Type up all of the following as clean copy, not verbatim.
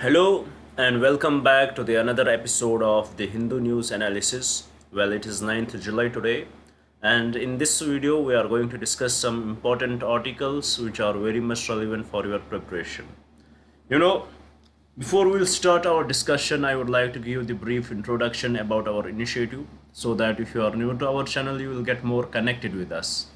Hello and welcome back to the another episode of the Hindu News Analysis. Well, it is 9th July today, and in this video we are going to discuss some important articles which are very much relevant for your preparation. You know, before we'll start our discussion, I would like to give the brief introduction about our initiative so that if you are new to our channel, you will get more connected with us.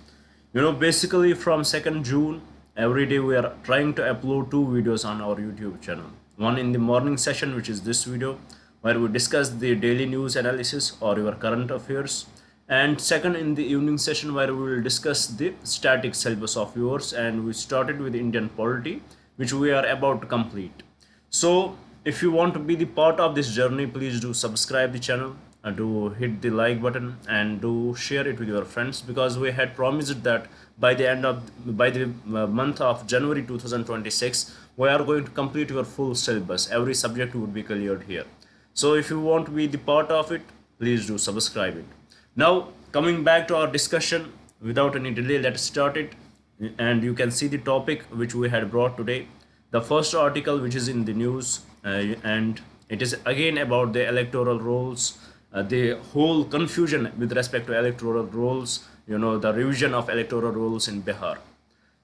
Basically from 2nd June, every day we are trying to upload two videos on our YouTube channel. One in the morning session, which is this video, where we discuss the daily news analysis or your current affairs. And second in the evening session, where we will discuss the static syllabus of yours. And we started with Indian polity, which we are about to complete. So if you want to be the part of this journey, please do subscribe the channel, do hit the like button, and do share it with your friends, because we had promised that by the month of January 2026 we are going to complete your full syllabus. Every subject would be cleared here. So if you want to be the part of it, please do subscribe it. Now coming back to our discussion, without any delay, let's start it. And you can see the topic which we had brought today. The first article which is in the news, and it is again about the electoral rolls, the whole confusion with respect to electoral rolls, the revision of electoral rolls in Bihar.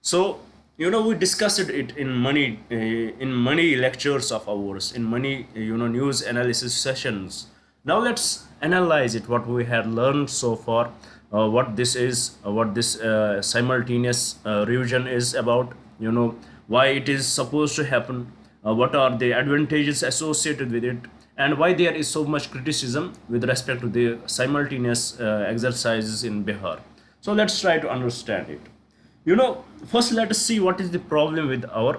So we discussed it in many lectures of ours, in many news analysis sessions. Now let's analyze it, what we have learned so far, what this is, what this simultaneous revision is about, why it is supposed to happen, what are the advantages associated with it, and why there is so much criticism with respect to the simultaneous exercises in Bihar. So let's try to understand it. First let us see what is the problem with our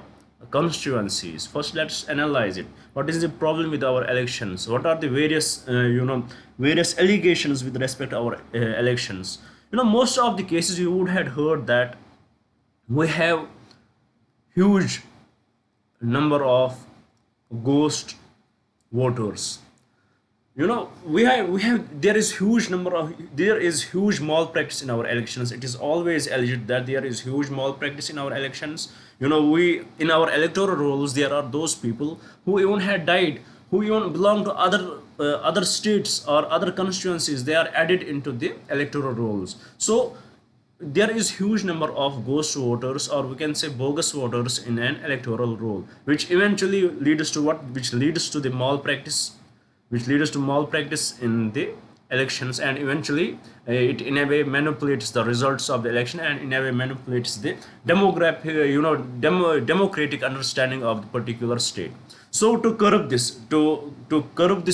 constituencies. First let's analyze it. What is the problem with our elections? What are the various allegations with respect to our elections? Most of the cases you would have heard that we have huge number of ghost voters. We have there is huge malpractice in our elections. It is always alleged that there is huge malpractice in our elections. We in our electoral rolls there are those people who even had died, who even belong to other states or other constituencies. They are added into the electoral rolls. So there is huge number of ghost voters, or we can say bogus voters, in an electoral roll, which eventually leads to what? Which leads to the malpractice, which leads to malpractice in the elections, and eventually it in a way manipulates the results of the election, and in a way manipulates the democratic understanding of the particular state. So to curb this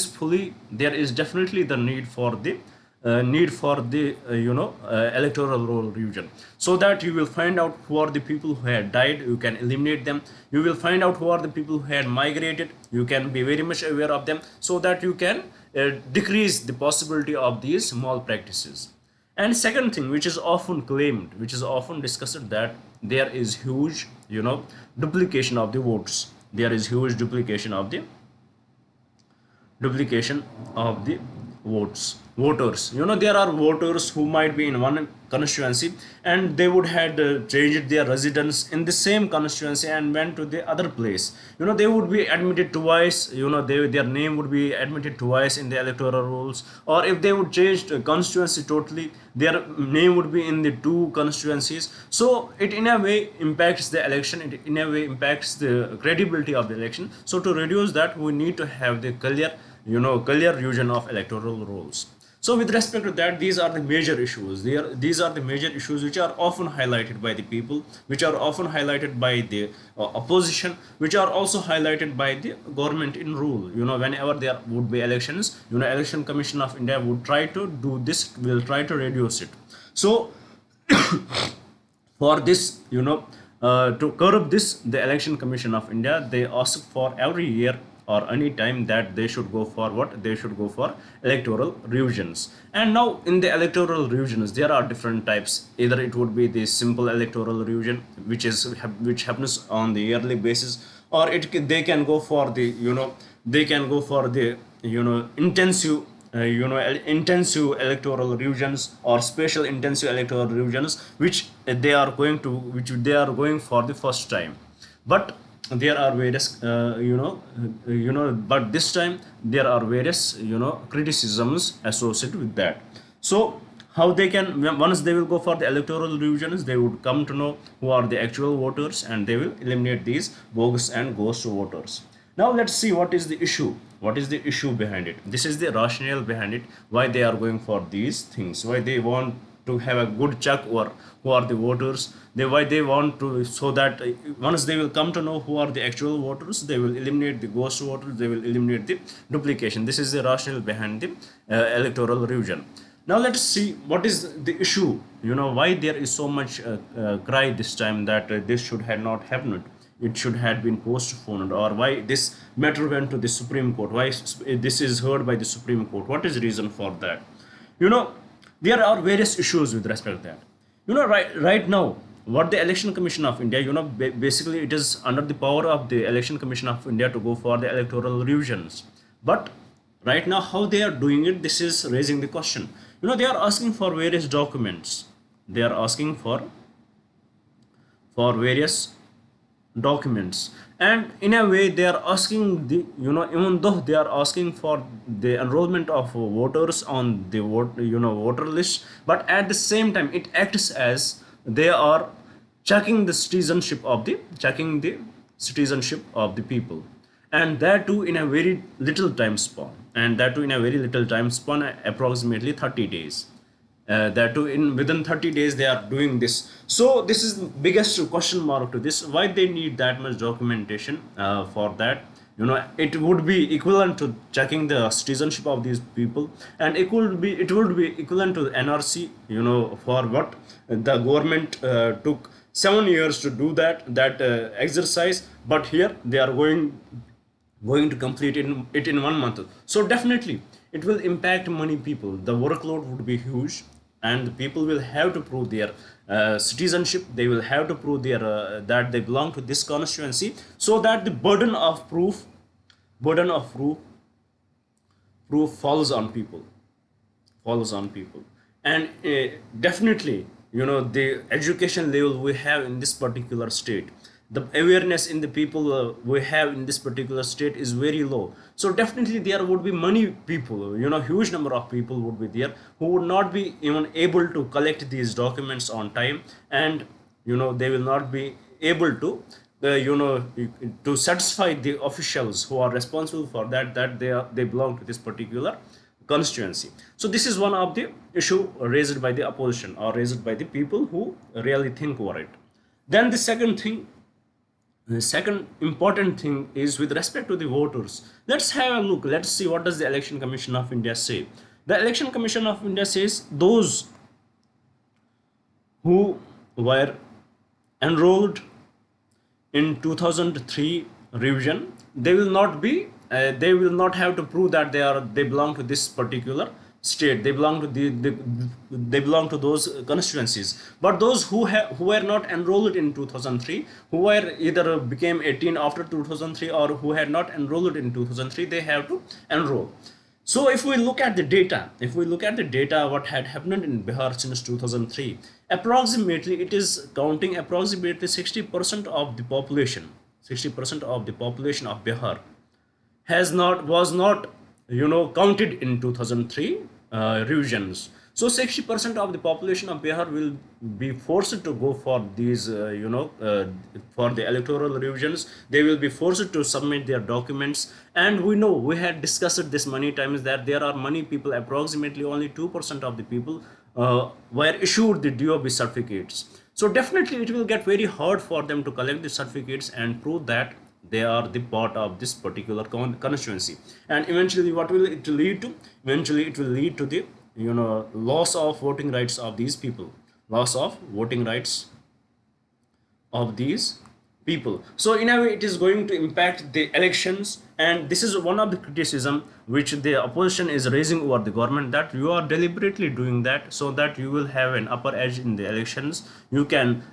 fully, there is definitely the need for the electoral roll revision, so that you will find out who are the people who had died. You can eliminate them. You will find out who are the people who had migrated. You can be very much aware of them, so that you can decrease the possibility of these malpractices. And second thing, which is often claimed, which is often discussed, that there is huge duplication of the votes. There is huge duplication of the voters. There are voters who might be in one constituency, and they would had changed their residence in the same constituency and went to the other place. They would be admitted twice. Their name would be admitted twice in the electoral rolls. Or if they would change the constituency totally, their name would be in the two constituencies. So it in a way impacts the election. It in a way impacts the credibility of the election. So to reduce that, we need to have the clear revision of electoral rolls. So with respect to that, these are the major issues. These are the major issues which are often highlighted by the people, which are often highlighted by the opposition, which are also highlighted by the government in rule. Whenever there would be elections, Election Commission of India would try to do this, will try to reduce it. So for this, to curb this, the Election Commission of India, they ask for every year or any time that they should go for what? They should go for electoral revisions. And now in the electoral revisions, there are different types. Either it would be the simple electoral revision, which happens on the yearly basis, or they can go for the intensive intensive electoral revisions, or special intensive electoral revisions, which they are going for the first time. But there are various but this time there are various criticisms associated with that. So how they can, once they will go for the electoral revisions, they would come to know who are the actual voters, and they will eliminate these bogus and ghost voters. Now let's see what is the issue. What is the issue behind it? This is the rationale behind it, why they are going for these things, why they want to have a good check over who are the voters. Why they want to, so that once they will come to know who are the actual voters, they will eliminate the ghost voters, they will eliminate the duplication. This is the rationale behind the electoral revision. Now let's see what is the issue, why there is so much cry this time that this should have not happened, it should have been postponed, or why this matter went to the Supreme Court, why this is heard by the Supreme Court. What is the reason for that? There are various issues with respect to that. Right now, what the Election Commission of India, basically it is under the power of the Election Commission of India to go for the electoral revisions. But right now, how they are doing it, this is raising the question. They are asking for various documents. They are asking for various documents, and in a way they are asking the, even though they are asking for the enrollment of voters on the voter list, but at the same time it acts as they are checking the citizenship of the people, and that too in a very little time span, approximately 30 days. That too in within 30 days they are doing this. So this is the biggest question mark to this, why they need that much documentation for that. It would be equivalent to checking the citizenship of these people, and it would be equivalent to NRC, for what the government took 7 years to do that exercise, but here they are going to complete it in 1 month. So definitely it will impact many people. The workload would be huge, and the people will have to prove their citizenship. They will have to prove their that they belong to this constituency, so that the burden of proof falls on people. And definitely, the education level we have in this particular state, the awareness in the people we have in this particular state is very low. So definitely there would be many people, huge number of people would be there who would not be even able to collect these documents on time, and they will not be able to to satisfy the officials who are responsible for that they belong to this particular constituency. So this is one of the issue raised by the opposition, or raised by the people who really think over it. Then the second important thing is with respect to the voters. Let's have a look. Let's see what does the Election Commission of India say. The Election Commission of India says those who were enrolled in 2003 revision, they will not have to prove that they belong to this particular state, they belong to they belong to those constituencies. But those who were not enrolled in 2003, who were either became 18 after 2003, or who had not enrolled in 2003, they have to enroll. So if we look at the data, what had happened in Bihar since 2003, approximately it is counting approximately 60% of the population. 60% of the population of Bihar was not counted in 2003 revisions. So 60% of the population of Bihar will be forced to go for these for the electoral revisions. They will be forced to submit their documents, and we had discussed this many times that there are many people, approximately only 2% of the people were issued the DOB certificates. So definitely it will get very hard for them to collect the certificates and prove that they are the part of this particular constituency. And eventually what will it lead to? Eventually it will lead to the loss of voting rights of these people, So in a way it is going to impact the elections, and this is one of the criticism which the opposition is raising over the government, that you are deliberately doing that so that you will have an upper edge in the elections. You can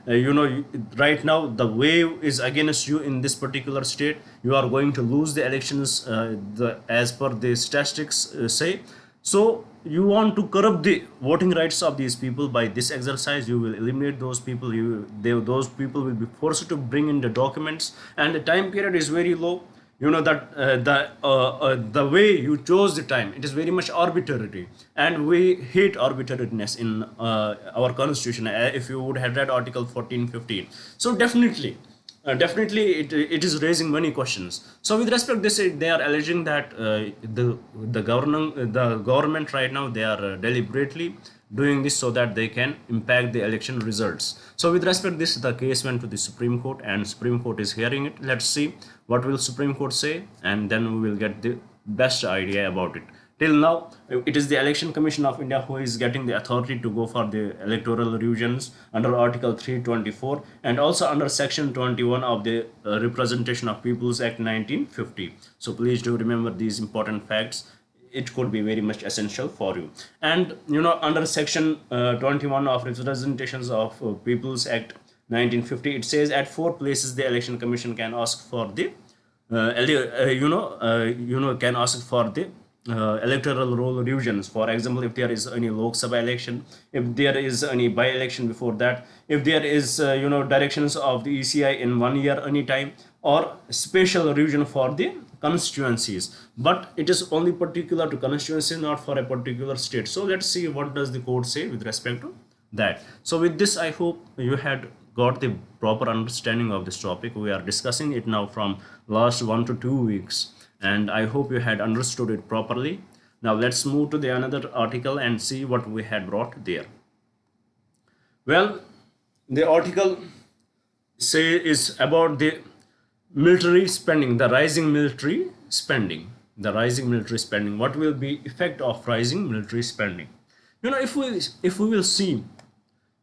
right now the wave is against you in this particular state. You are going to lose the elections as per the statistics say. So you want to corrupt the voting rights of these people by this exercise. You will eliminate those people. Those people will be forced to bring in the documents, and the time period is very low. You know that the way you chose the time, it is very much arbitrary, and we hate arbitrariness in our constitution. If you would have read article 14, 15, so definitely it is raising many questions. So with respect to this, they are alleging that the government right now, they are deliberately doing this so that they can impact the election results. So with respect to this, the case went to the Supreme Court, and Supreme Court is hearing it. Let's see what will Supreme Court say, and then we will get the best idea about it. Till now, it is the Election Commission of India who is getting the authority to go for the electoral revisions under Article 324 and also under Section 21 of the Representation of Peoples Act 1950. So please do remember these important facts. It could be very much essential for you. And you know, under Section 21 of Representations of Peoples Act 1950, it says at 4 places the Election Commission can ask for the can ask for the electoral roll revisions. For example, if there is any Lok Sabha election, if there is any by-election before that, if there is directions of the ECI in 1 year anytime, or special revision for the constituencies. But it is only particular to constituencies, not for a particular state. So let's see what does the court say with respect to that. So with this, I hope you had got the proper understanding of this topic. We are discussing it now from last 1 to 2 weeks, and I hope you had understood it properly. Now let's move to the another article and see what we had brought there. Well, the article is about the military spending, the rising military spending. What will be effect of rising military spending? If we will see,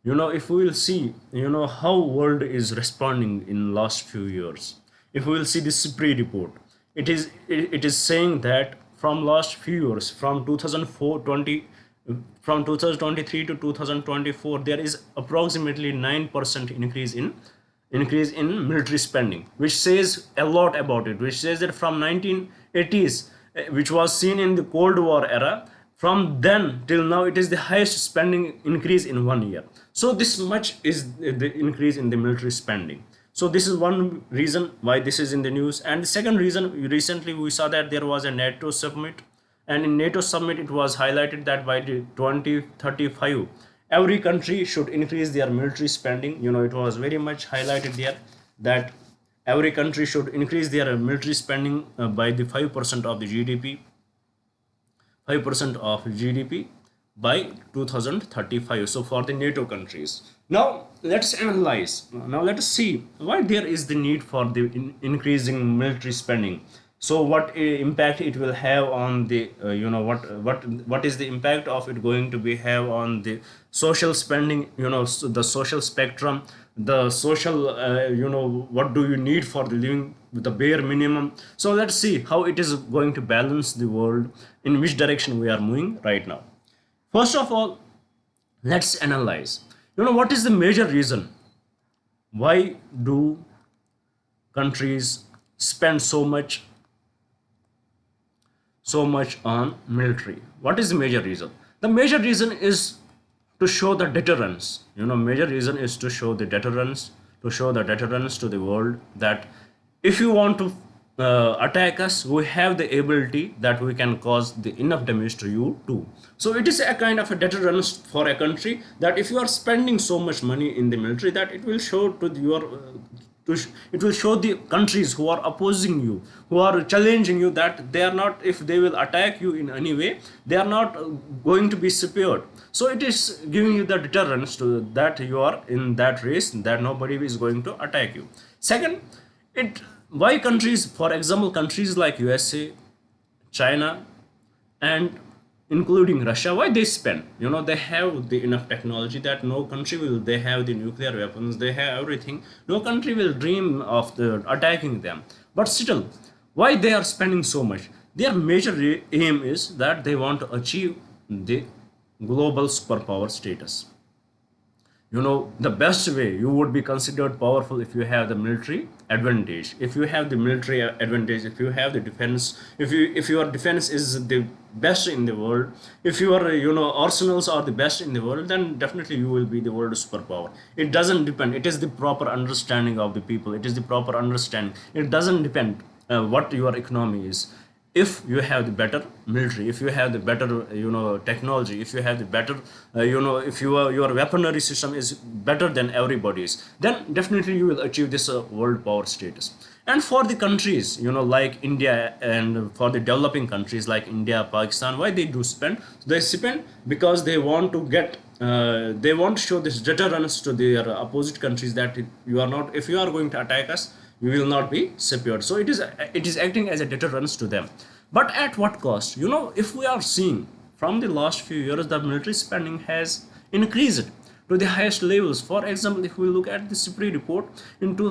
how world is responding in last few years. If we will see the SPRI report, it is saying that from last few years, from 2023 to 2024, there is approximately 9% increase in military spending, which says a lot about it. Which says that from 1980s, which was seen in the Cold War era, from then till now, it is the highest spending increase in 1 year. So this much is the increase in the military spending. So this is one reason why this is in the news. And the second reason, recently we saw that there was a NATO summit, and in NATO summit it was highlighted that by the 2035 every country should increase their military spending. It was very much highlighted there that every country should increase their military spending by the 5% of the GDP, 5% of GDP by 2035. So for the NATO countries. Now let's analyze. Now let us see why there is the need for the increasing military spending. So what impact it will have on the what is the impact of it going to be have on the social spending, the social spectrum, the social what do you need for the living with the bare minimum. So let's see how it is going to balance the world, in which direction we are moving right now. First of all, let's analyze. What is the major reason why do countries spend so much on military? What is the major reason? The major reason is to show the deterrence. Major reason is to show the deterrence, to the world, that if you want to attack us, we have the ability that we can cause the enough damage to you too. So it is a kind of a deterrence for a country, that if you are spending so much money in the military, that it will show to it will show the countries who are opposing you, who are challenging you, that they are not, if they will attack you in any way, they are not going to be spared. So it is giving you the deterrence to that you are in that race, that nobody is going to attack you. Second, why countries, for example, countries like USA, China, and including Russia, why they spend? They have the enough technology that no country will. They have the nuclear weapons, they have everything. No country will dream of attacking them. But still, why they are spending so much? Their major aim is that they want to achieve the global superpower status. the best way you would be considered powerful if you have the military advantage, if you have the military advantage, if you have the defense, if your defense is the best in the world, if your arsenals are the best in the world, then definitely you will be the world superpower. It doesn't depend, it is the proper understanding of the people, it is the proper understanding. It doesn't depend what your economy is. If you have the better military, if you have the better technology, if you have the better if your weaponry system is better than everybody's, then definitely you will achieve this world power status. And for the countries like India, and for the developing countries like India, Pakistan, why they do spend? They spend because they want to get they want to show this deterrence to their opposite countries, that you are not, if you are going to attack us, you will not be secured. So it is acting as a deterrence to them. But at what cost? If we are seeing from the last few years, the military spending has increased to the highest levels. For example, if we look at the SIPRI report,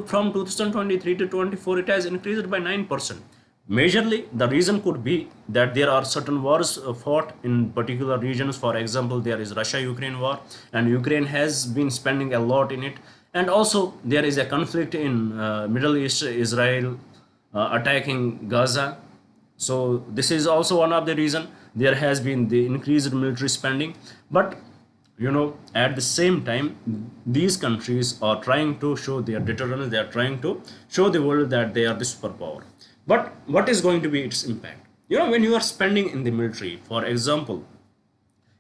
from 2023 to 24, it has increased by 9%. Majorly, the reason could be that there are certain wars fought in particular regions. For example, there is Russia-Ukraine war, and Ukraine has been spending a lot in it. And also, there is a conflict in Middle East, Israel attacking Gaza. So this is also one of the reason there has been the increased military spending. But at the same time, these countries are trying to show their deterrence, they are trying to show the world that they are the superpower. But what is going to be its impact? When you are spending in the military, for example,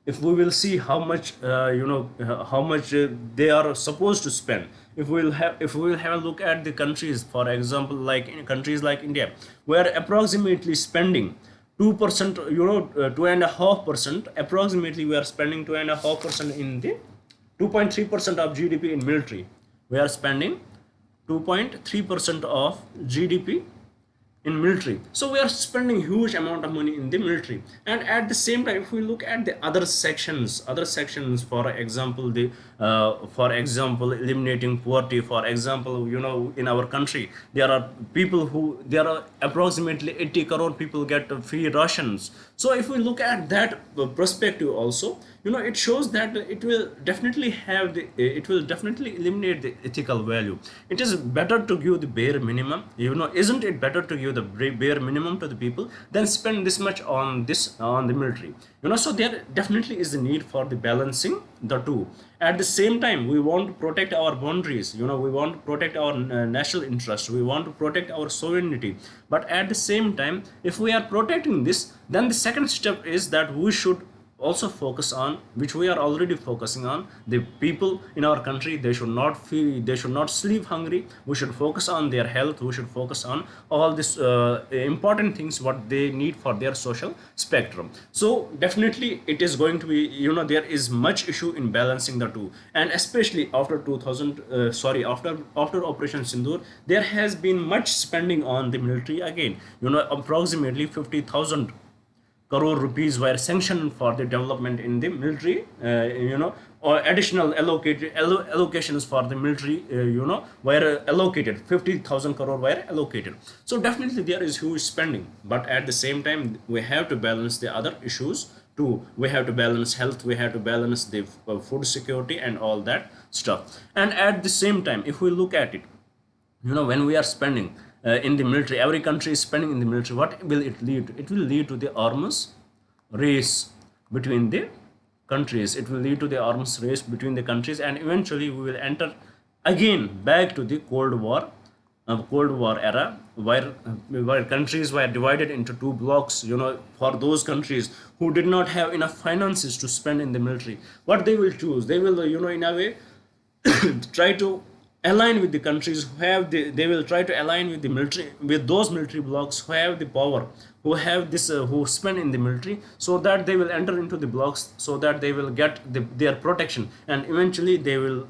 if we will see how much how much they are supposed to spend, if we will have a look at the countries, for example, like in countries like India, where approximately spending 2%, 2.5%, approximately we are spending 2.5% in the 2.3% of GDP in military. We are spending 2.3% of GDP in military. So we are spending huge amount of money in the military. And at the same time, if we look at the other sections, for example, eliminating poverty. For example, in our country, there are approximately 80 crore people get free rations. So if we look at that perspective also, it shows that it will definitely eliminate the ethical value. It is better to give the bare minimum. Isn't it better to give the bare minimum to the people than spend this much on the military? So there definitely is the need for the balancing the two. At the same time, we want to protect our boundaries. We want to protect our national interest. We want to protect our sovereignty. But at the same time, if we are protecting this, then the second step is that we should also focus on, which we are already focusing on, the people in our country. They should not sleep hungry. We should focus on their health. We should focus on all this important things what they need for their social spectrum. So definitely it is going to be, there is much issue in balancing the two. And especially after after Operation Sindoor, there has been much spending on the military again. Approximately 50,000 crore rupees were sanctioned for the development in the military, or additional allocations for the military, were allocated. 50,000 crore were allocated. So definitely there is huge spending. But at the same time, we have to balance the other issues too. We have to balance health, we have to balance the food security and all that stuff. And at the same time, if we look at it, when we are spending in the military, every country is spending in the military, what will it lead to? It will lead to the arms race between the countries. It will lead to the arms race between the countries, and eventually we will enter again back to the Cold War era, where countries were divided into two blocks. For those countries who did not have enough finances to spend in the military, what they will choose, they will in a way try to align with the countries who have they will try to align with the military, with those military blocks who have the power, who have this who spend in the military, so that they will enter into the blocks, so that they will get their protection, and eventually they will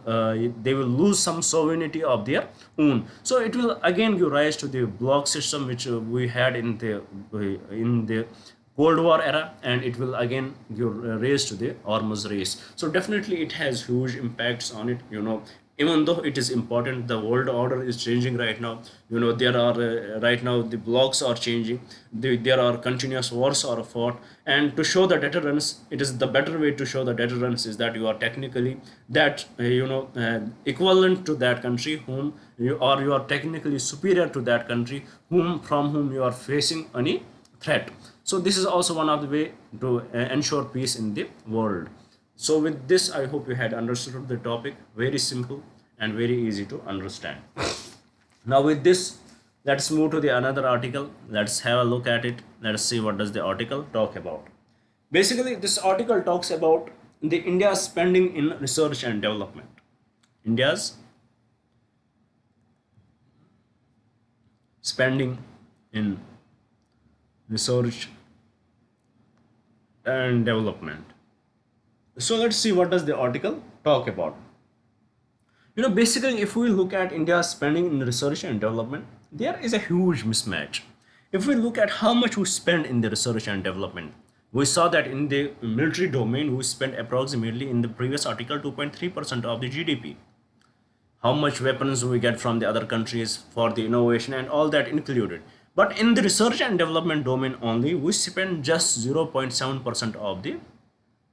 lose some sovereignty of their own. So it will again give rise to the block system which we had in the Cold War era, and it will again give rise to the arms race. So definitely it has huge impacts on it. even though it is important, the world order is changing right now. There are right now the blocks are changing, there are continuous wars are fought, and to show the deterrence, it is the better way to show the deterrence is that you are technically that equivalent to that country whom you are technically superior to that country from whom you are facing any threat. So this is also one of the way to ensure peace in the world. So with this, I hope you had understood the topic. Very simple and very easy to understand. Now with this, let's move to the another article. Let's have a look at it. Let's see what does the article talk about. Basically, this article talks about the India's spending in research and development. India's spending in research and development. So let's see what does the article talk about. Basically, if we look at India's spending in research and development, there is a huge mismatch. If we look at how much we spend in the research and development, we saw that in the military domain, we spent approximately in the previous article 2.3% of the GDP. How much weapons we get from the other countries for the innovation and all that included. But in the research and development domain only, we spend just 0.7% of the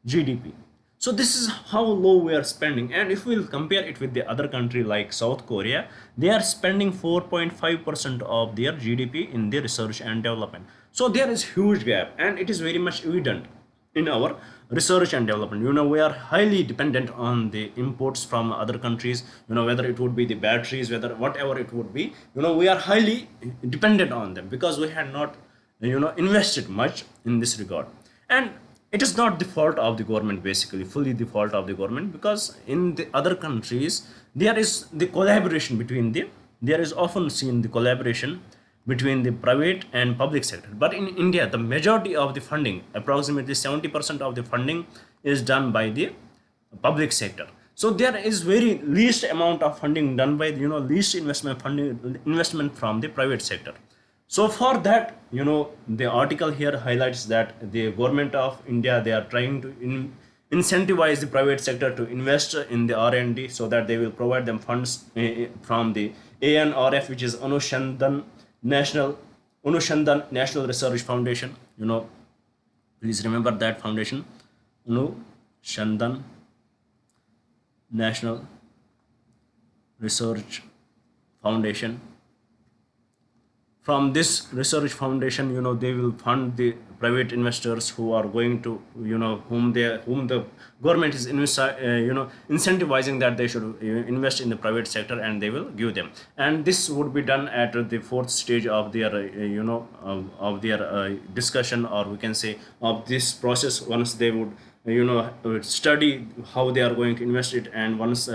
GDP. So this is how low we are spending, and if we'll compare it with the other country like South Korea, they are spending 4.5% of their GDP in the research and development. So there is huge gap, and it is very much evident in our research and development. We are highly dependent on the imports from other countries, whether it would be the batteries, whether whatever it would be, we are highly dependent on them because we had not invested much in this regard. And it is not the fault of the government, basically fully the fault of the government, because in the other countries there is the collaboration between the there is often seen the collaboration between the private and public sector. But in India, the majority of the funding, approximately 70% of the funding, is done by the public sector. So there is very least amount of funding done by least investment from the private sector. So for that, the article here highlights that the government of India, they are trying to incentivize the private sector to invest in the R&D, so that they will provide them funds from the ANRF, which is National Research Foundation. Please remember that foundation, Anushandan National Research Foundation. From this research foundation, they will fund the private investors who are going to, whom the government is incentivizing that they should invest in the private sector, and they will give them. And this would be done at the fourth stage of their discussion, or we can say of this process. Once they would study how they are going to invest it, and once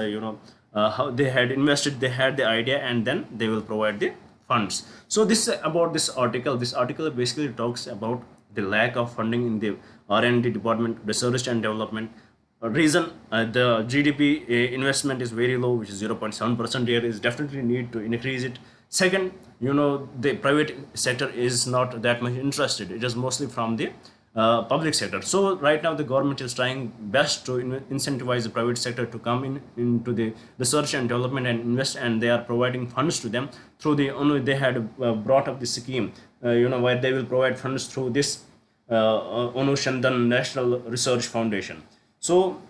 how they had invested, they had the idea, and then they will provide the funds. So this about this article. This article basically talks about the lack of funding in the R&D department, research and development. Reason, the GDP investment is very low, which is 0.7%. There is definitely need to increase it. Second, the private sector is not that much interested. It is mostly from the public sector. So right now the government is trying best to incentivize the private sector to come into the research and development and invest, and they are providing funds to them through the they had brought up the scheme where they will provide funds through this Anushandan National Research Foundation. So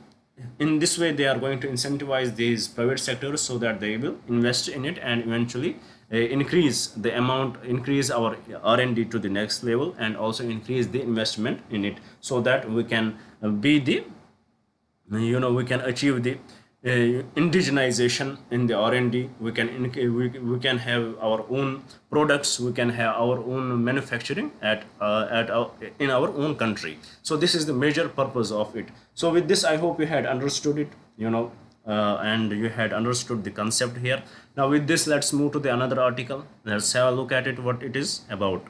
in this way they are going to incentivize these private sectors so that they will invest in it, and eventually increase the amount, increase our R&D to the next level, and also increase the investment in it, so that we can be the we can achieve the indigenization in the R&D. We can have our own products, we can have our own manufacturing in our own country. So this is the major purpose of it. So with this, I hope you had understood it, and you had understood the concept here. Now with this, let's move to the another article. Let's have a look at it, what it is about.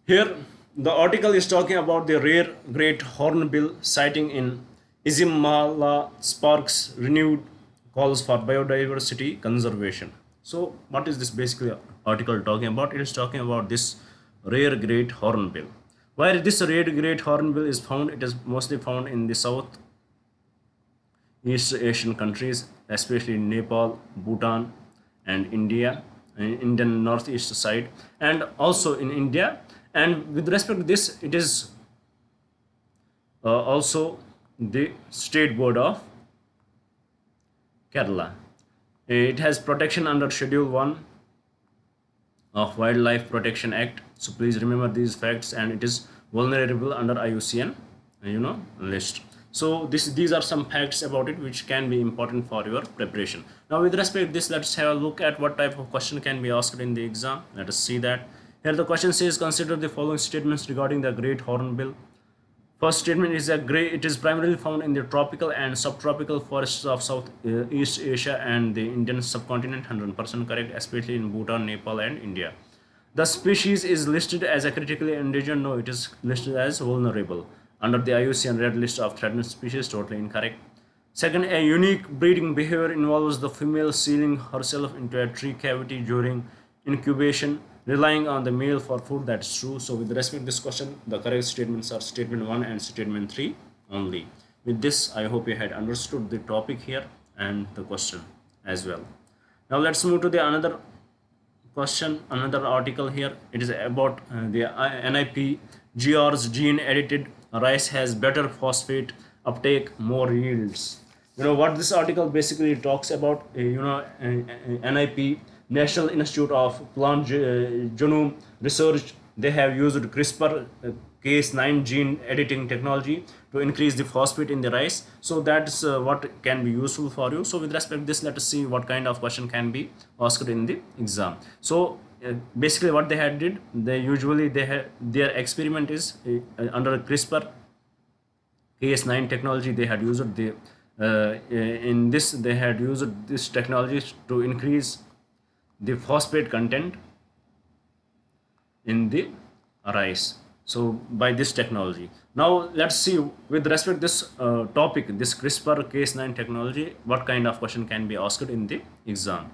Here the article is talking about the rare great hornbill sighting in Izimala sparks renewed calls for biodiversity conservation. So what is this basically article talking about? It is talking about this rare great hornbill. Where this rare great hornbill is found, it is mostly found in the south East Asian countries, especially Nepal, Bhutan, and India, Indian northeast side, and also in India. And with respect to this, it is also the state board of Kerala. It has protection under Schedule 1 of Wildlife Protection Act. So please remember these facts, and it is vulnerable under IUCN, list. So these are some facts about it which can be important for your preparation. Now with respect to this, let's have a look at what type of question can be asked in the exam. Let us see that. Here the question says, consider the following statements regarding the Great Hornbill. First statement is that it is primarily found in the tropical and subtropical forests of Southeast Asia and the Indian subcontinent. 100% correct, especially in Bhutan, Nepal, and India. The species is listed as a critically endangered. No, it is listed as vulnerable under the IUCN Red List of Threatened Species. Totally incorrect. Second, a unique breeding behavior involves the female sealing herself into a tree cavity during incubation, relying on the male for food. That's true. So with respect to this question, the correct statements are statement 1 and statement 3 only. With this, I hope you had understood the topic here and the question as well. Now let's move to the another question, another article here. It is about the NIP GR's gene edited rice has better phosphate uptake, more yields. What this article basically talks about, NIP, National Institute of Plant Genome Research, they have used CRISPR Cas9 gene editing technology to increase the phosphate in the rice. So that's what can be useful for you. So with respect to this, let us see what kind of question can be asked in the exam. So basically what they had did, their experiment is under CRISPR Cas9 technology. They had used they had used this technology to increase the phosphate content in the rice. So by this technology, now let's see with respect to this topic, this CRISPR Cas9 technology, what kind of question can be asked in the exam.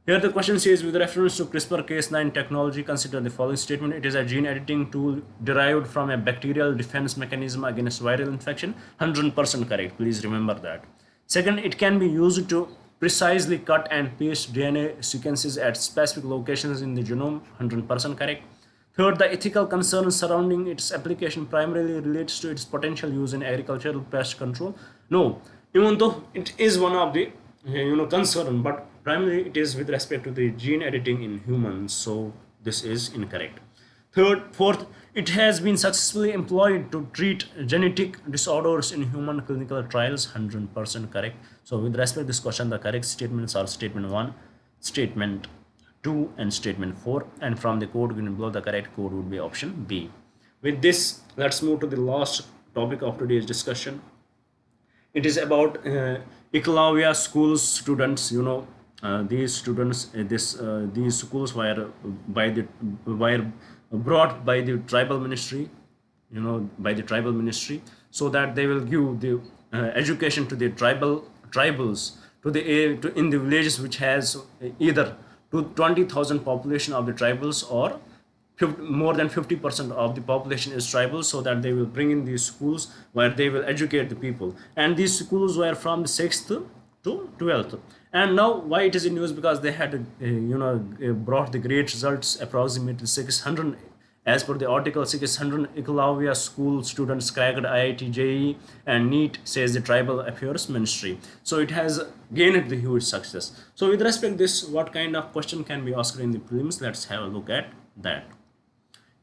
Here the question says, with reference to CRISPR Cas9 technology, consider the following statement. It is a gene editing tool derived from a bacterial defense mechanism against viral infection. 100% correct. Please remember that. Second, it can be used to precisely cut and paste DNA sequences at specific locations in the genome. 100% correct. Third, the ethical concerns surrounding its application primarily relates to its potential use in agricultural pest control. No, even though it is one of the concern, but primarily it is with respect to the gene editing in humans. So this is incorrect. Fourth, it has been successfully employed to treat genetic disorders in human clinical trials. 100% correct. So with respect to this question, the correct statements are statement 1, statement 2, and statement 4. And from the code given below, the correct code would be option B. With this, let's move to the last topic of today's discussion. It is about Eklavya school students. These students, these schools were brought by the tribal ministry, so that they will give the education to the tribals in the villages which has either to 20,000 population of the tribals, or more than 50% of the population is tribal, so that they will bring in these schools where they will educate the people. And these schools were from the 6th to 12th. And now why it is in news? Because they had brought the great results, approximately 600, as per the article, 600 Eklavya school students cracked IIT JEE and NEET, says the Tribal Affairs Ministry. So it has gained the huge success. So with respect to this, what kind of question can be asked in the prelims? Let's have a look at that.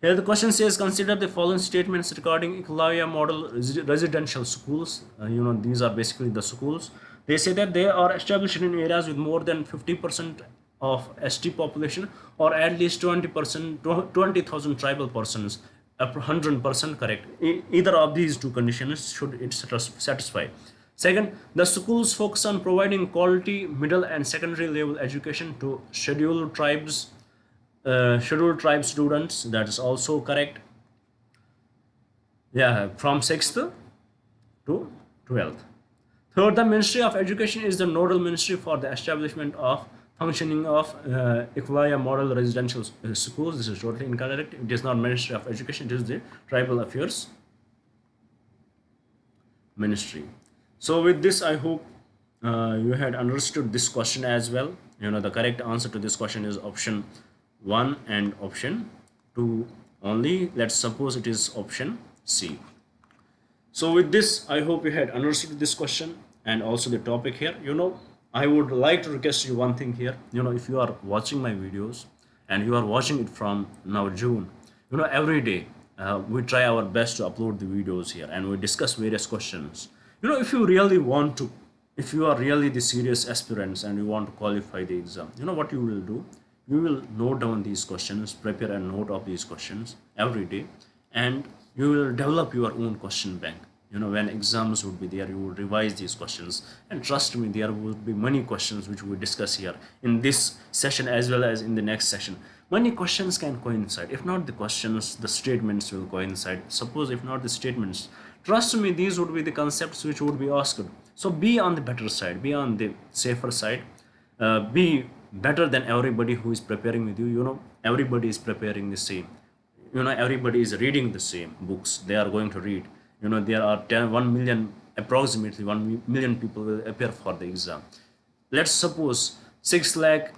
Here the question says, consider the following statements regarding Eklavya model residential schools. These are basically the schools. They say that they are established in areas with more than 50% of ST population, or at least 20,000 tribal persons. 100% correct. Either of these two conditions should it satisfy. Second, the schools focus on providing quality middle and secondary level education to scheduled tribe students. That is also correct. Yeah, from 6th to 12th. Third, the Ministry of Education is the nodal ministry for the establishment of functioning of Eklavya model residential schools. This is totally incorrect. It is not Ministry of Education, it is the Tribal Affairs Ministry. So with this, I hope you had understood this question as well. The correct answer to this question is option 1 and option 2 only. Let's suppose it is option C. So with this, I hope you had understood this question and also the topic here. I would like to request you one thing here. If you are watching my videos and you are watching it from now June, every day we try our best to upload the videos here and we discuss various questions. If you really want to, if you are really the serious aspirants and you want to qualify the exam, what you will do? You will note down these questions, prepare a note of these questions every day, and you will develop your own question bank. When exams would be there, you would revise these questions, and trust me, there would be many questions which we discuss here in this session as well as in the next session. Many questions can coincide. If not the questions, the statements will coincide. Suppose if not the statements, trust me, these would be the concepts which would be asked. So be on the better side, be on the safer side, be better than everybody who is preparing with you. Everybody is preparing the same. Everybody is reading the same books they are going to read. There are 1 million, approximately 1 million people will appear for the exam. Let's suppose 6 lakh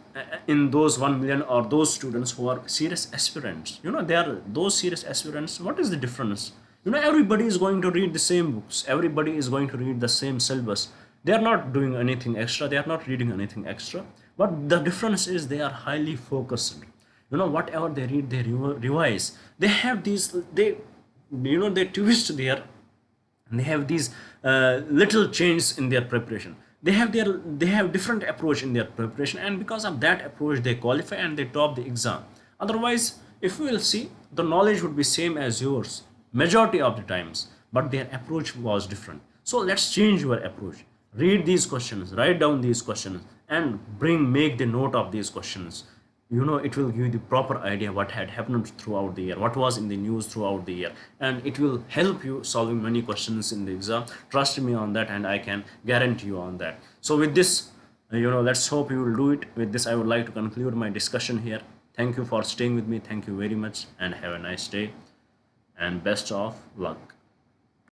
in those 1 million are those students who are serious aspirants. They are those serious aspirants. What is the difference? Everybody is going to read the same books, everybody is going to read the same syllabus. They are not doing anything extra, they are not reading anything extra, but the difference is they are highly focused. Whatever they read, they revise. They have these, they twist their, they have these little changes in their preparation. They have different approach in their preparation, and because of that approach they qualify and they top the exam. Otherwise, if we will see, the knowledge would be same as yours majority of the times, but their approach was different. So let's change your approach. Read these questions, write down these questions, and make the note of these questions. It will give you the proper idea what had happened throughout the year, what was in the news throughout the year, and it will help you solving many questions in the exam. Trust me on that, and I can guarantee you on that. So with this, let's hope you will do it. With this, I would like to conclude my discussion here. Thank you for staying with me. Thank you very much, and have a nice day and best of luck.